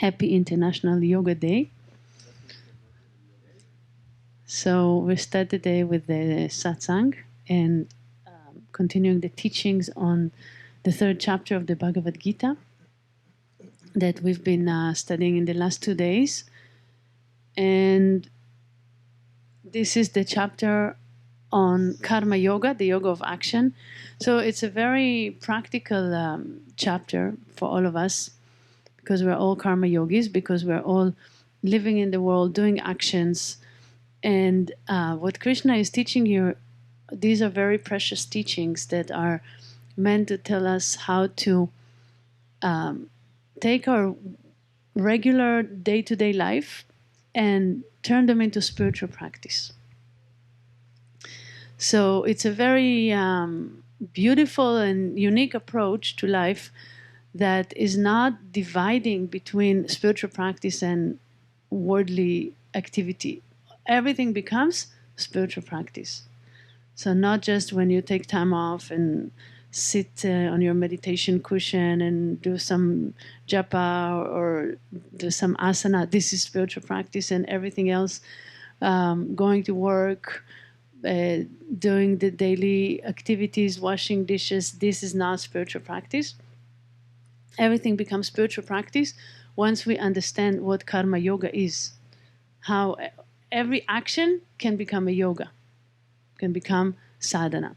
Happy International Yoga Day. So we start the day with the satsang and continuing the teachings on the third chapter of the Bhagavad Gita that we've been studying in the last 2 days. And this is the chapter on karma yoga, the yoga of action. So it's a very practical chapter for all of us, because we're all karma yogis, because we're all living in the world, doing actions. And what Krishna is teaching here, these are very precious teachings that are meant to tell us how to take our regular day-to-day life and turn them into spiritual practice. So it's a very beautiful and unique approach to life that is not dividing between spiritual practice and worldly activity. Everything becomes spiritual practice. So not just when you take time off and sit on your meditation cushion and do some japa or do some asana. This is spiritual practice, and everything else, going to work, doing the daily activities, washing dishes, this is not spiritual practice. Everything becomes spiritual practice once we understand what karma yoga is. How every action can become a yoga, can become sadhana.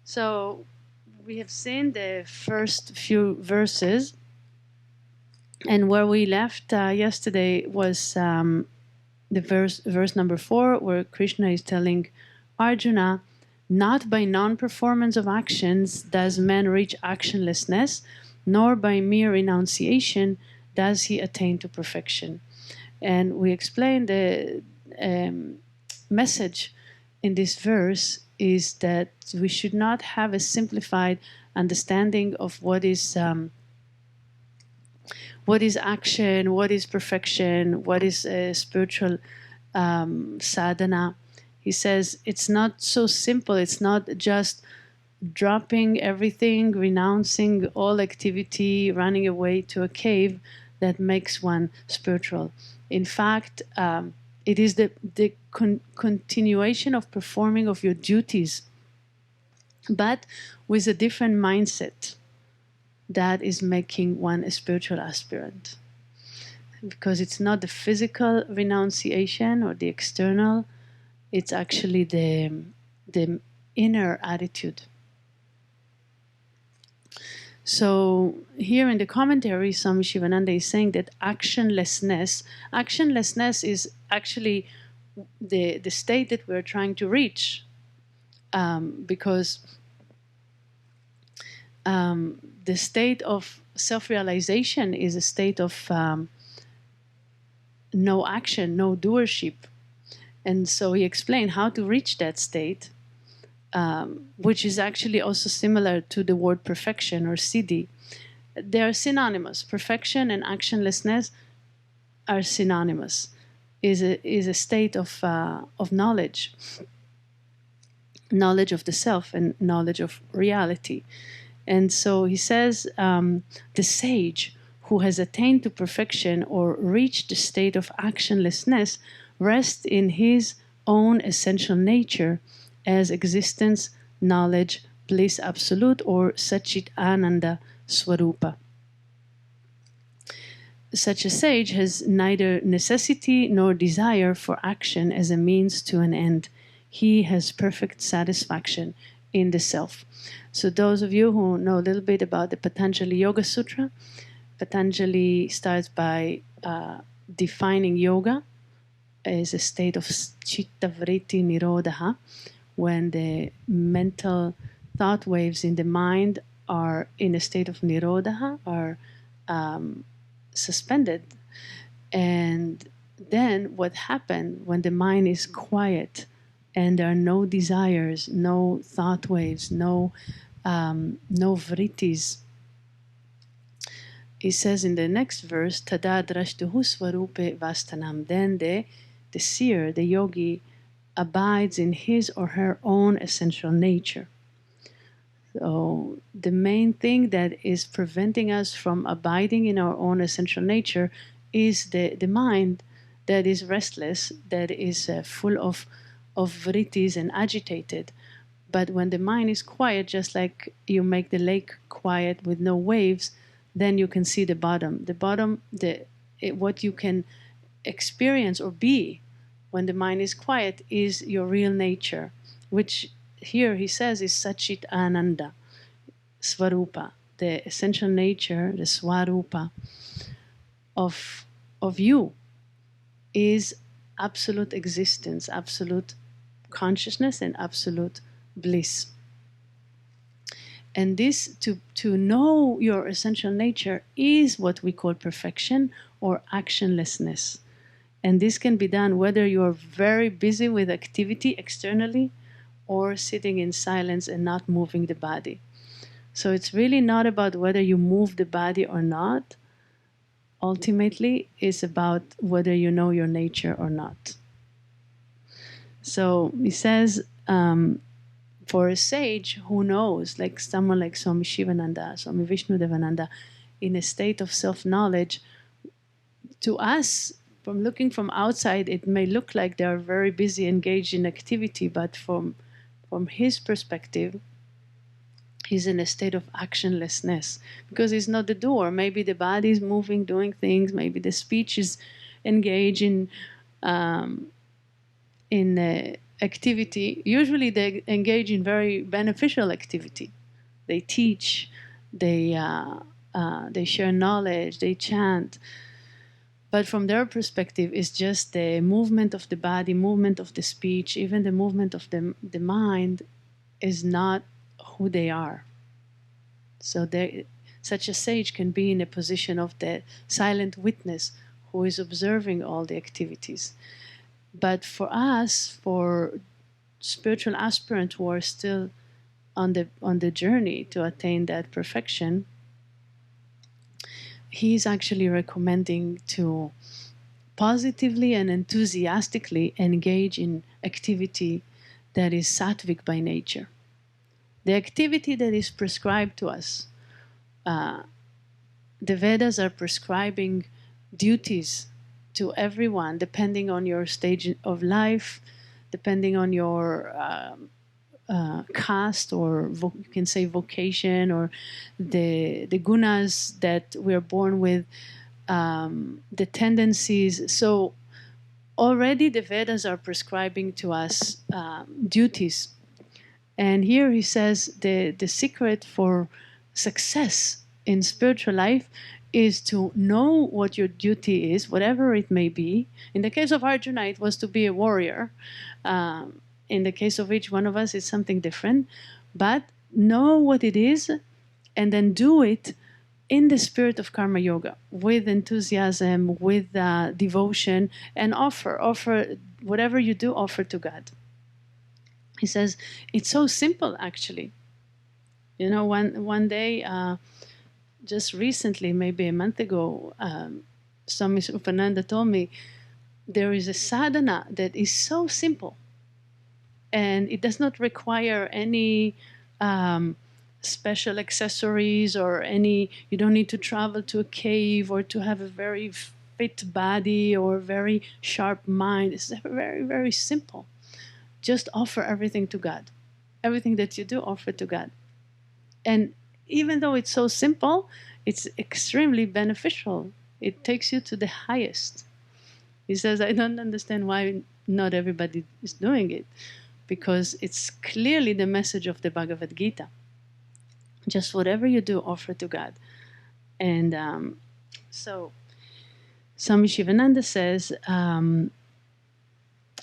So we have seen the first few verses, and where we left yesterday was the verse number 4, where Krishna is telling Arjuna, not by non-performance of actions does man reach actionlessness, nor by mere renunciation does he attain to perfection. And we explained the message in this verse is that we should not have a simplified understanding of what is action, what is perfection, what is spiritual sadhana. He says it's not so simple. It's not just dropping everything, renouncing all activity, running away to a cave that makes one spiritual. In fact, it is the continuation of performing of your duties, but with a different mindset that is making one a spiritual aspirant. Because it's not the physical renunciation or the external, it's actually the inner attitude. So here in the commentary, Swami Sivananda is saying that actionlessness is actually the state that we're trying to reach, because the state of self-realization is a state of no action, no doership. And so he explained how to reach that state, which is actually also similar to the word perfection or siddhi. They are synonymous. Perfection and actionlessness are synonymous. Is a state of knowledge of the self and knowledge of reality. And so he says, the sage who has attained to perfection or reached the state of actionlessness rests in his own essential nature as existence, knowledge, bliss absolute, or Satchit Ananda Swarupa. Such a sage has neither necessity nor desire for action as a means to an end. He has perfect satisfaction in the self. So those of you who know a little bit about the Patanjali Yoga Sutra, Patanjali starts by defining yoga as a state of chitta vritti nirodha, when the mental thought waves in the mind are in a state of nirodha, are suspended. And then what happens when the mind is quiet and there are no desires, no thought waves, no vrittis? He says in the next verse, Tada drashtuhu swarupe vastanam. Then the seer, the yogi, abides in his or her own essential nature. So the main thing that is preventing us from abiding in our own essential nature is the mind that is restless, that is full of vrittis and agitated. But when the mind is quiet, just like you make the lake quiet with no waves, then you can see the bottom. The bottom, what you can experience or be when the mind is quiet is your real nature, which here he says is Satchit Ananda, Svarupa, the essential nature, the Swarupa of you is absolute existence, absolute consciousness, and absolute bliss. And this, to know your essential nature, is what we call perfection or actionlessness. And this can be done whether you're very busy with activity externally or sitting in silence and not moving the body. So it's really not about whether you move the body or not. Ultimately, it's about whether you know your nature or not. So he says, for a sage who knows, like someone like Swami Sivananda, Swami Vishnudevananda, in a state of self-knowledge, to us, from looking from outside, it may look like they are very busy, engaged in activity, but from his perspective, he's in a state of actionlessness because he's not the doer. Maybe the body is moving, doing things. Maybe the speech is engaged in activity. Usually they engage in very beneficial activity. They teach, they share knowledge, they chant. But from their perspective, it's just the movement of the body, movement of the speech, even the movement of the mind is not who they are. So such a sage can be in a position of the silent witness who is observing all the activities. But for us, for spiritual aspirants who are still on the journey to attain that perfection, he's actually recommending to positively and enthusiastically engage in activity that is sattvic by nature. The activity that is prescribed to us. The Vedas are prescribing duties to everyone, depending on your stage of life, depending on your caste, or you can say vocation, or the gunas that we're born with, the tendencies. So already the Vedas are prescribing to us duties. And here he says the secret for success in spiritual life is to know what your duty is, whatever it may be. In the case of Arjuna, it was to be a warrior. In the case of each one of us, it's something different. But know what it is and then do it in the spirit of karma yoga, with enthusiasm, with devotion, and offer whatever you do, offer to God. He says, it's so simple, actually. You know, one day, just recently, maybe a month ago, Swami Sivananda told me, there is a sadhana that is so simple. And it does not require any special accessories or you don't need to travel to a cave or to have a very fit body or very sharp mind. It's very, very simple. Just offer everything to God. Everything that you do, offer to God. And even though it's so simple, it's extremely beneficial. It takes you to the highest. He says, I don't understand why not everybody is doing it, because it's clearly the message of the Bhagavad Gita. Just whatever you do, offer to God. And so Swami Shivananda says,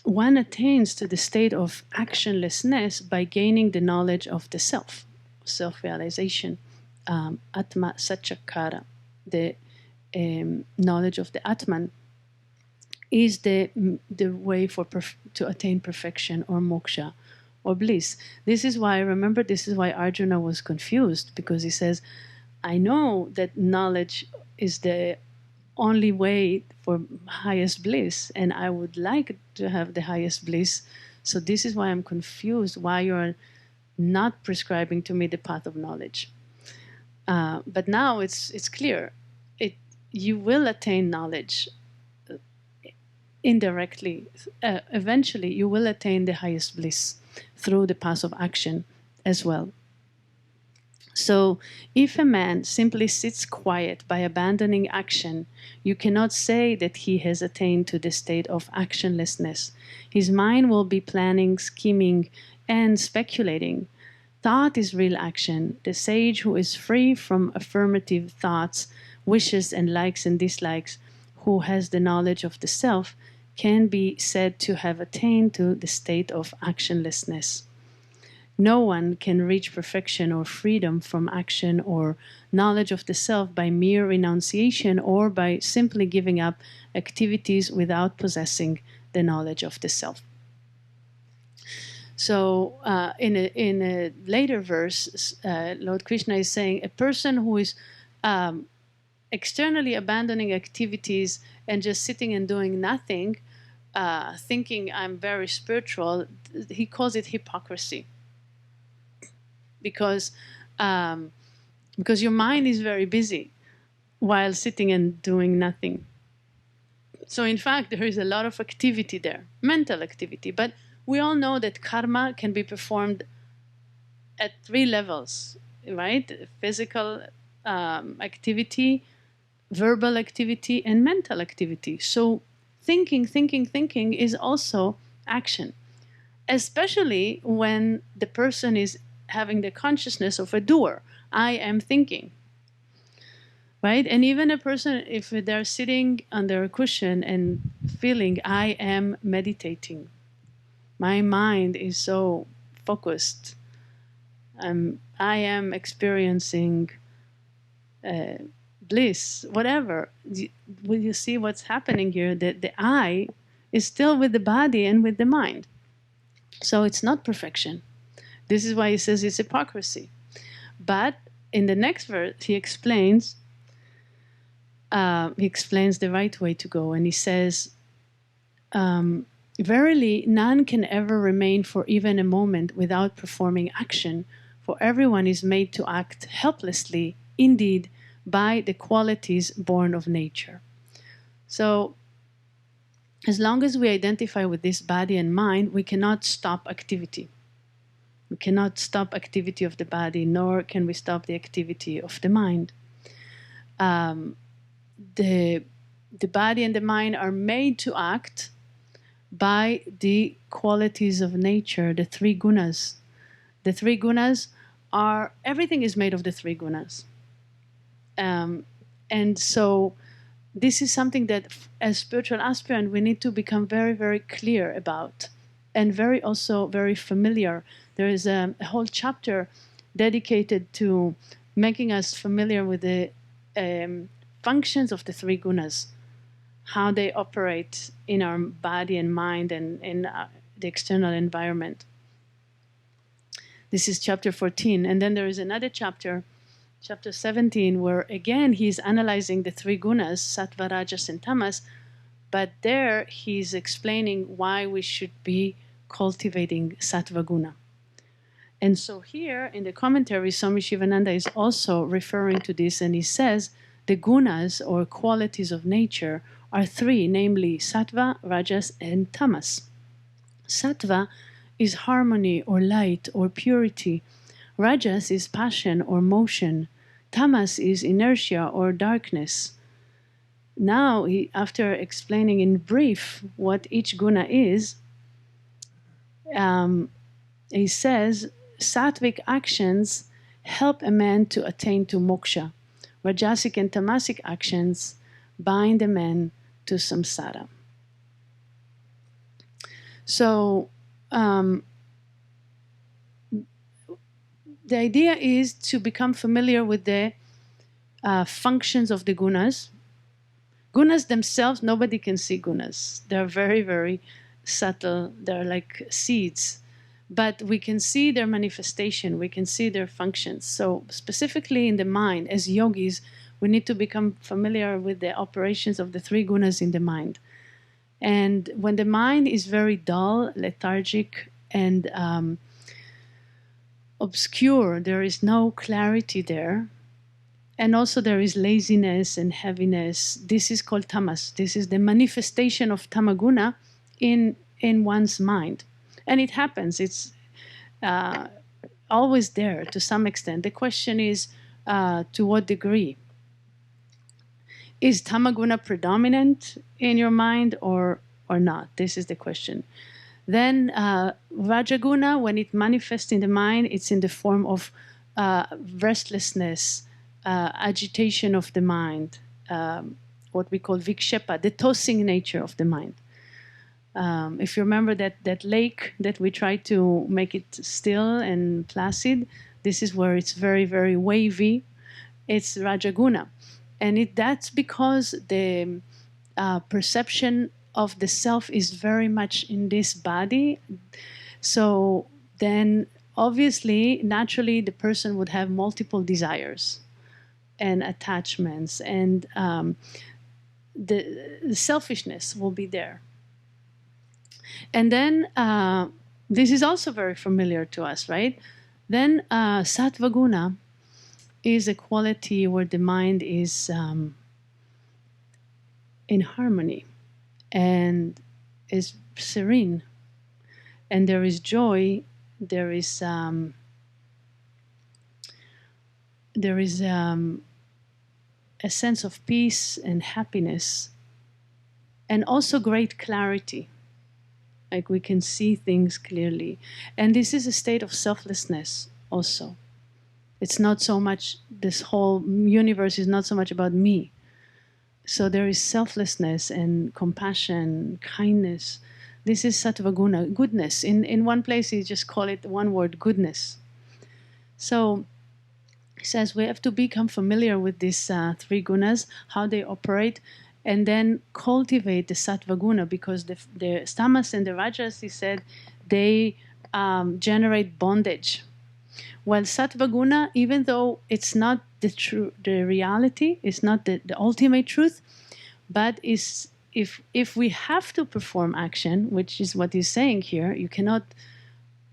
one attains to the state of actionlessness by gaining the knowledge of the self, self-realization, Atma Satchakara, the knowledge of the Atman, is the way to attain perfection or moksha or bliss. This is why Arjuna was confused, because he says, I know that knowledge is the only way for highest bliss, and I would like to have the highest bliss. So this is why I'm confused, why you're not prescribing to me the path of knowledge. But now it's clear. You will attain knowledge indirectly. Eventually, you will attain the highest bliss through the path of action as well. So, if a man simply sits quiet by abandoning action, you cannot say that he has attained to the state of actionlessness. His mind will be planning, scheming, and speculating. Thought is real action. The sage who is free from affirmative thoughts, wishes, and likes and dislikes, who has the knowledge of the self, can be said to have attained to the state of actionlessness. No one can reach perfection or freedom from action or knowledge of the self by mere renunciation or by simply giving up activities without possessing the knowledge of the self. So in a later verse, Lord Krishna is saying a person who is externally abandoning activities and just sitting and doing nothing, thinking I'm very spiritual, he calls it hypocrisy. Because your mind is very busy while sitting and doing nothing. So in fact, there is a lot of activity there, mental activity. But we all know that karma can be performed at 3 levels, right? Physical activity, verbal activity, and mental activity. So thinking is also action, especially when the person is having the consciousness of a doer. I am thinking, right? And even a person, if they're sitting under a cushion and feeling, I am meditating, my mind is so focused, I am experiencing bliss, whatever. Will you see what's happening here? That the I is still with the body and with the mind. So it's not perfection. This is why he says it's hypocrisy. But in the next verse, he explains the right way to go. And he says, verily, none can ever remain for even a moment without performing action, for everyone is made to act helplessly, indeed, by the qualities born of nature. So, as long as we identify with this body and mind, we cannot stop activity. We cannot stop activity of the body, nor can we stop the activity of the mind. The body and the mind are made to act by the qualities of nature, the 3 gunas. The 3 gunas are, everything is made of the 3 gunas. And so this is something that as spiritual aspirant we need to become very, very clear about, and very familiar. There is a whole chapter dedicated to making us familiar with the functions of the 3 gunas, how they operate in our body and mind and in the external environment. This is chapter 14. And then there is another chapter, chapter 17, where again he's analyzing the 3 gunas, sattva, rajas, and tamas, but there he's explaining why we should be cultivating sattva guna. And so here in the commentary, Swami Sivananda is also referring to this, and he says the gunas, or qualities of nature, are 3, namely sattva, rajas, and tamas. Sattva is harmony or light or purity. Rajas is passion or motion. Tamas is inertia or darkness. Now, after explaining in brief what each guna is, he says, sattvic actions help a man to attain to moksha. Rajasic and tamasic actions bind a man to samsara. So, the idea is to become familiar with the functions of the gunas. Gunas themselves, nobody can see gunas. They're very, very subtle. They're like seeds. But we can see their manifestation. We can see their functions. So specifically in the mind, as yogis, we need to become familiar with the operations of the 3 gunas in the mind. And when the mind is very dull, lethargic, and obscure, there is no clarity there. And also there is laziness and heaviness. This is called tamas. This is the manifestation of tamaguna in one's mind. And it happens. It's always there to some extent. The question is to what degree? Is tamaguna predominant in your mind or not? This is the question. Then Rajaguna, when it manifests in the mind, it's in the form of restlessness, agitation of the mind, what we call vikshepa, the tossing nature of the mind. If you remember that lake that we try to make it still and placid, this is where it's very, very wavy. It's Rajaguna. And that's because the perception of the self is very much in this body. So then obviously, naturally, the person would have multiple desires and attachments, and the selfishness will be there. And then this is also very familiar to us, right? Then Sattvaguna is a quality where the mind is in harmony and is serene, and there is joy, there is a sense of peace and happiness, and also great clarity, like we can see things clearly. And this is a state of selflessness also. It's not so much, this whole universe is not so much about me. So there is selflessness and compassion, kindness. This is Sattvaguna, goodness. In one place, you just call it one word, goodness. So he says we have to become familiar with these three gunas, how they operate, and then cultivate the Sattvaguna, because the tamas and the rajas, he said, they generate bondage. While Sattvaguna, even though it's not the reality, it's not the ultimate truth, but is if we have to perform action, which is what he's saying here, you cannot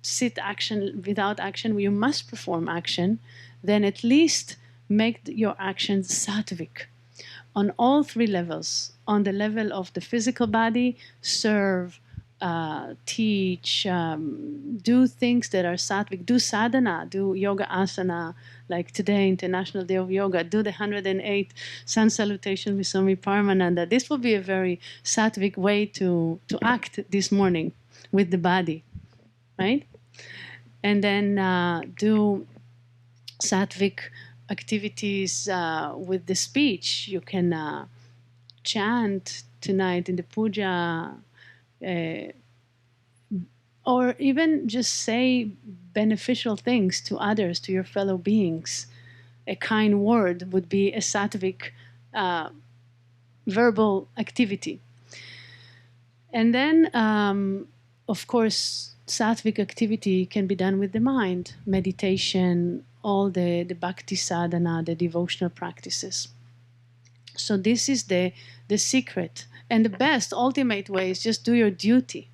sit action without action, you must perform action, then at least make your actions sattvic on all three levels. On the level of the physical body, serve, teach, do things that are sattvic, do sadhana, do yoga asana, like today, International Day of Yoga, do the 108 sun salutations with Swami Paramananda. This will be a very sattvic way to act this morning with the body, right? And then do sattvic activities with the speech. You can chant tonight in the puja, or even just say beneficial things to others, to your fellow beings. A kind word would be a sattvic verbal activity. And then, of course, sattvic activity can be done with the mind, meditation, all the bhakti sadhana, the devotional practices. So this is the secret. And the best, ultimate way is just do your duty.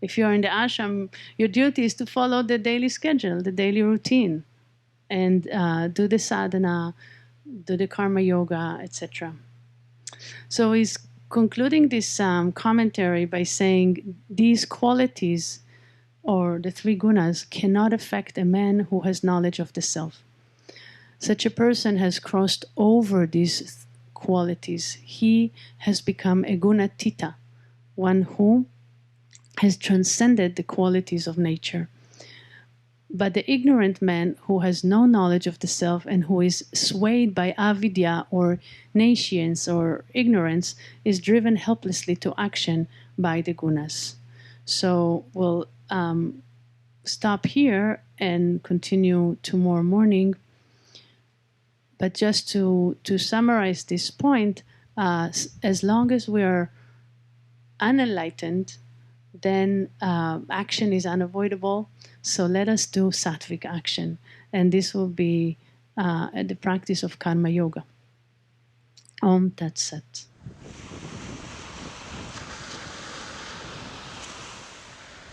If you're in the ashram, your duty is to follow the daily schedule, the daily routine, and do the sadhana, do the karma yoga, etc. So he's concluding this commentary by saying these qualities, or the three gunas, cannot affect a man who has knowledge of the self. Such a person has crossed over these qualities. He has become a gunatita, one who has transcended the qualities of nature. But the ignorant man who has no knowledge of the self and who is swayed by avidya or nescience or ignorance is driven helplessly to action by the gunas. So we'll stop here and continue tomorrow morning. But just to summarize this point, as long as we are unenlightened, then action is unavoidable. So let us do sattvic action. And this will be the practice of karma yoga. Om Tat Sat.